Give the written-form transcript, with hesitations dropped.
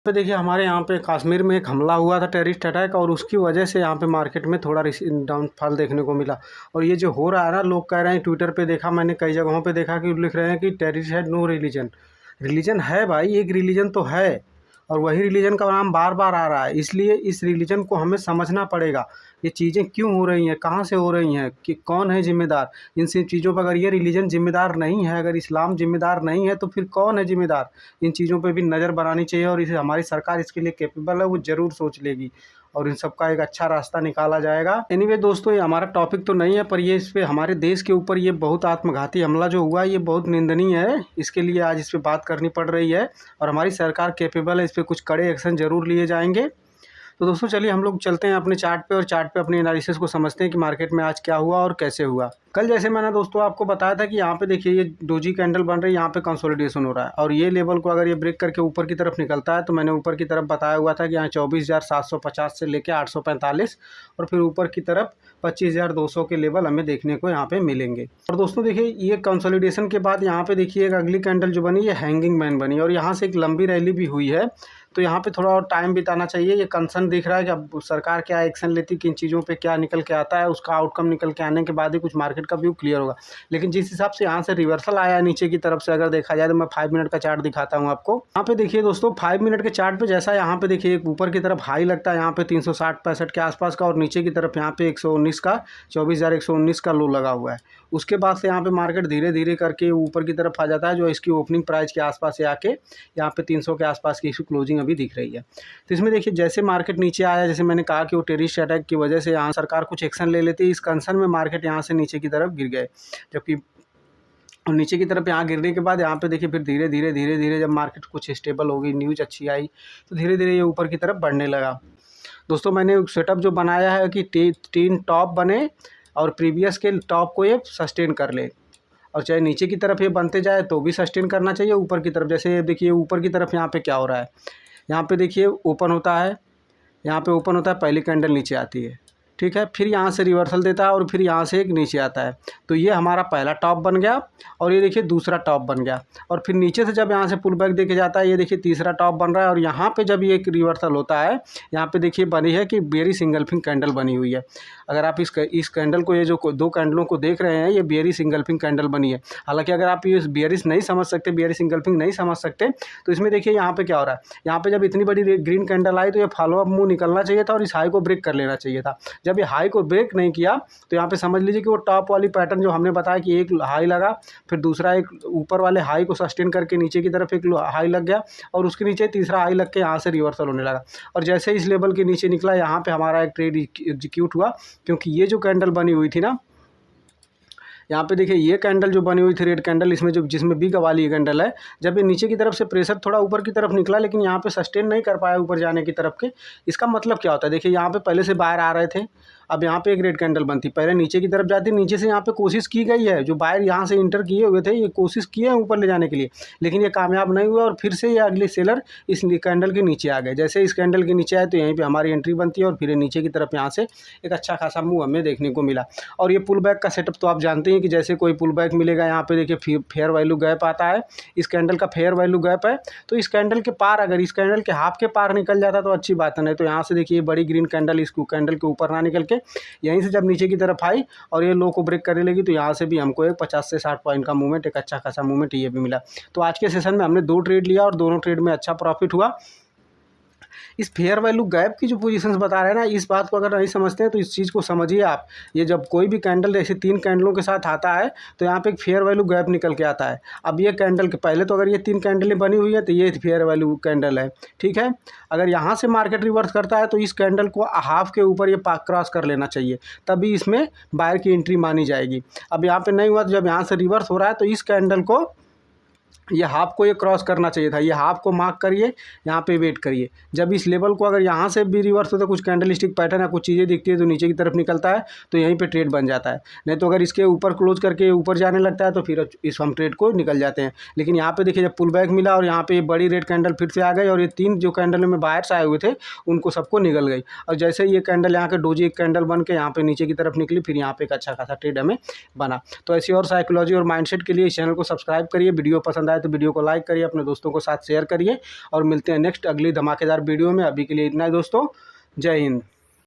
पे देखिए हमारे यहाँ पे कश्मीर में एक हमला हुआ था, टेररिस्ट अटैक, और उसकी वजह से यहाँ पे मार्केट में थोड़ा डाउनफॉल देखने को मिला। और ये जो हो रहा है ना, लोग कह रहे हैं, ट्विटर पे देखा मैंने, कई जगहों पे देखा कि लिख रहे हैं कि terrorist had no religion. Religion है भाई, एक रिलीजन तो है, और वही रिलीजन का नाम बार बार आ रहा है। इसलिए इस रिलीजन को हमें समझना पड़ेगा, ये चीज़ें क्यों हो रही हैं, कहाँ से हो रही हैं, कि कौन है जिम्मेदार इन सब चीज़ों पर। अगर ये रिलीजन जिम्मेदार नहीं है, अगर इस्लाम जिम्मेदार नहीं है, तो फिर कौन है जिम्मेदार। इन चीज़ों पे भी नज़र बनानी चाहिए, और इसे हमारी सरकार इसके लिए कैपेबल है, वो ज़रूर सोच लेगी और इन सब का एक अच्छा रास्ता निकाला जाएगा। एनीवे दोस्तों, ये हमारा टॉपिक तो नहीं है, पर ये इस पे हमारे देश के ऊपर ये बहुत आत्मघाती हमला जो हुआ है, ये बहुत निंदनीय है। इसके लिए आज इस पे बात करनी पड़ रही है, और हमारी सरकार कैपेबल है, इस पर कुछ कड़े एक्शन ज़रूर लिए जाएंगे। तो दोस्तों चलिए हम लोग चलते हैं अपने चार्ट पे, और चार्ट पे अपने एनालिसिस को समझते हैं कि मार्केट में आज क्या हुआ और कैसे हुआ। कल जैसे मैंने दोस्तों आपको बताया था कि यहाँ पे देखिए ये डोजी कैंडल बन रही है, यहाँ पे कंसोलिडेशन हो रहा है, और ये लेवल को अगर ये ब्रेक करके ऊपर की तरफ निकलता है, तो मैंने ऊपर की तरफ बताया हुआ था कि यहाँ 24,750 से लेकर 845, और फिर ऊपर की तरफ 25,200 के लेवल हमें देखने को यहाँ पे मिलेंगे। और दोस्तों देखिए ये कंसोलिडेशन के बाद यहाँ पे देखिए एक अगली कैंडल जो बनी, ये हैंगिंग मैन बनी, और यहाँ से एक लंबी रैली भी हुई है। तो यहाँ पे थोड़ा और टाइम बिताना चाहिए। ये कंसर्न दिख रहा है कि अब सरकार क्या एक्शन लेती, किन चीज़ों पे क्या निकल के आता है, उसका आउटकम निकल के आने के बाद ही कुछ मार्केट का व्यू क्लियर होगा। लेकिन जिस हिसाब से यहाँ से रिवर्सल आया है नीचे की तरफ से, अगर देखा जाए तो मैं 5 मिनट का चार्ट दिखाता हूँ आपको। यहाँ पे देखिए दोस्तों 5 मिनट के चार्ट पे जैसा यहाँ पे देखिए एक ऊपर की तरफ हाई लगता है यहाँ पे 360-65 के आसपास का, और नीचे की तरफ यहाँ पे 119 का 24,119 का लो लगा हुआ है। उसके बाद से यहाँ पे मार्केट धीरे धीरे करके ऊपर की तरफ आ जाता है, जो इसकी ओपनिंग प्राइस के आसपास से आके यहाँ पे 300 के आसपास की इसकी क्लोजिंग अभी दिख रही है। तो इसमें देखिए जैसे मार्केट नीचे आया, जैसे मैंने कहा कि वो टेररिस्ट अटैक की वजह से यहाँ सरकार कुछ एक्शन ले लेती है, इस कंसर्न में मार्केट यहाँ से नीचे की तरफ गिर गए। जबकि और नीचे की तरफ यहाँ गिरने के बाद यहाँ पे देखिए फिर धीरे धीरे जब मार्केट कुछ स्टेबल हो गई, न्यूज अच्छी आई, तो धीरे धीरे ये ऊपर की तरफ बढ़ने लगा। दोस्तों मैंने सेटअप जो बनाया है कि 3 टॉप बने, और प्रीवियस के टॉप को ये सस्टेन कर ले, और चाहे नीचे की तरफ ये बनते जाए तो भी सस्टेन करना चाहिए ऊपर की तरफ। जैसे देखिए ऊपर की तरफ यहाँ पे क्या हो रहा है, यहाँ पे देखिए ओपन होता है, यहाँ पे ओपन होता है, पहली कैंडल नीचे आती है, ठीक है, फिर यहाँ से रिवर्सल देता है, और फिर यहाँ से एक नीचे आता है। तो ये हमारा पहला टॉप बन गया, और ये देखिए दूसरा टॉप बन गया, और फिर नीचे से जब यहाँ से पुल बैक देके जाता है, ये देखिए तीसरा टॉप बन रहा है। और यहाँ पे जब ये एक रिवर्सल होता है, यहाँ पे देखिए बनी है कि बेयरिश इंगल्फिंग कैंडल बनी हुई है। अगर आप इस कैंडल को, ये जो 2 कैंडलों को देख रहे हैं, ये बेयरिश इंगल्फिंग कैंडल बनी है। हालांकि अगर आप ये बेयरिश नहीं समझ सकते, बेयरिश इंगल्फिंग नहीं समझ सकते, तो इसमें देखिए यहाँ पे क्या हो रहा है, यहाँ पे जब इतनी बड़ी ग्रीन कैंडल आई, तो ये फॉलो अप मूव निकलना चाहिए था, और इस हाई को ब्रेक कर लेना चाहिए था। जब ये हाई को ब्रेक नहीं किया, तो यहाँ पे समझ लीजिए कि वो टॉप वाली पैटर्न जो हमने बताया कि एक हाई लगा, फिर दूसरा एक ऊपर वाले हाई को सस्टेन करके नीचे की तरफ एक हाई लग गया, और उसके नीचे तीसरा हाई लग के यहाँ से रिवर्सल होने लगा। और जैसे इस लेवल के नीचे निकला, यहाँ पे हमारा एक ट्रेड एग्जीक्यूट हुआ, क्योंकि ये जो कैंडल बनी हुई थी ना, यहाँ पे देखिए ये कैंडल जो बनी हुई थी रेड कैंडल, इसमें जो जिसमें बिग वाली कैंडल है, जब ये नीचे की तरफ से प्रेशर थोड़ा ऊपर की तरफ निकला, लेकिन यहाँ पे सस्टेन नहीं कर पाया ऊपर जाने की तरफ के। इसका मतलब क्या होता है, देखिए यहाँ पे पहले से बाहर आ रहे थे, अब यहाँ पे एक रेड कैंडल बनती, पहले नीचे की तरफ जाती, नीचे से यहाँ पे कोशिश की गई है, जो बायर यहाँ से इंटर किए हुए थे, ये कोशिश किए हैं ऊपर ले जाने के लिए, लेकिन ये कामयाब नहीं हुआ, और फिर से ये अगले सेलर इस कैंडल के नीचे आ गए। जैसे इस कैंडल के नीचे आए, तो यहीं पे हमारी एंट्री बनती है, और फिर नीचे की तरफ यहाँ से एक अच्छा खासा मूव हमें देखने को मिला। और ये पुल बैक का सेटअप तो आप जानते हैं कि जैसे कोई पुल बैक मिलेगा, यहाँ पे देखिए फेयर वैल्यू गैप आता है, इस कैंडल का फेयर वैल्यू गैप है, तो इस कैंडल के पार, अगर इस कैंडल के हाफ के पार निकल जाता तो अच्छी बात है, नहीं तो यहाँ से देखिए बड़ी ग्रीन कैंडल इस कैंडल के ऊपर ना निकल के यहीं से जब नीचे की तरफ आई और ये लो को ब्रेक करने लगी, तो यहाँ से भी हमको एक 50 से 60 पॉइंट का मूवमेंट, एक अच्छा खासा मूवमेंट ये भी मिला। तो आज के सेशन में हमने 2 ट्रेड लिया, और दोनों ट्रेड में अच्छा प्रॉफिट हुआ। इस फेयर वैल्यू गैप की जो पोजीशंस बता रहे हैं ना, इस बात को अगर नहीं समझते हैं तो इस चीज़ को समझिए आप। ये जब कोई भी कैंडल ऐसे 3 कैंडलों के साथ आता है, तो यहाँ पे एक फेयर वैल्यू गैप निकल के आता है। अब ये कैंडल के पहले तो अगर ये 3 कैंडलें बनी हुई है, तो ये फेयर वैल्यू कैंडल है, ठीक है। अगर यहाँ से मार्केट रिवर्स करता है, तो इस कैंडल को हाफ के ऊपर ये क्रॉस कर लेना चाहिए, तभी इसमें बायर की एंट्री मानी जाएगी। अब यहाँ पे नहीं हुआ, तो जब यहाँ से रिवर्स हो रहा है, तो इस कैंडल को ये हाफ को ये क्रॉस करना चाहिए था, ये हाफ को मार्क करिए, यहाँ पे वेट करिए। जब इस लेवल को अगर यहाँ से भी रिवर्स होता है, कुछ कैंडल स्टिक पैटर्न या कुछ चीज़ें दिखती है, तो नीचे की तरफ निकलता है, तो यहीं पे ट्रेड बन जाता है। नहीं तो अगर इसके ऊपर क्लोज करके ऊपर जाने लगता है, तो फिर इस हम ट्रेड को निकल जाते हैं। लेकिन यहाँ पे देखिए जब पुल बैक मिला, और यहाँ पे बड़ी रेड कैंडल फिर से आ गई, और ये 3 जो कैंडल में बायर्स आए हुए थे, उनको सबको निकल गई। और जैसे ये कैंडल यहाँ के डोजी एक कैंडल बन के यहाँ पे नीचे की तरफ निकली, फिर यहाँ पे एक अच्छा खासा ट्रेड हमें बना। तो ऐसी और साइकोलॉजी और माइंडसेट के लिए इस चैनल को सब्सक्राइब करिए। वीडियो पसंद आए तो वीडियो को लाइक करिए, अपने दोस्तों को साथ शेयर करिए और मिलते हैं नेक्स्ट अगली धमाकेदार वीडियो में। अभी के लिए इतना ही दोस्तों, जय हिंद।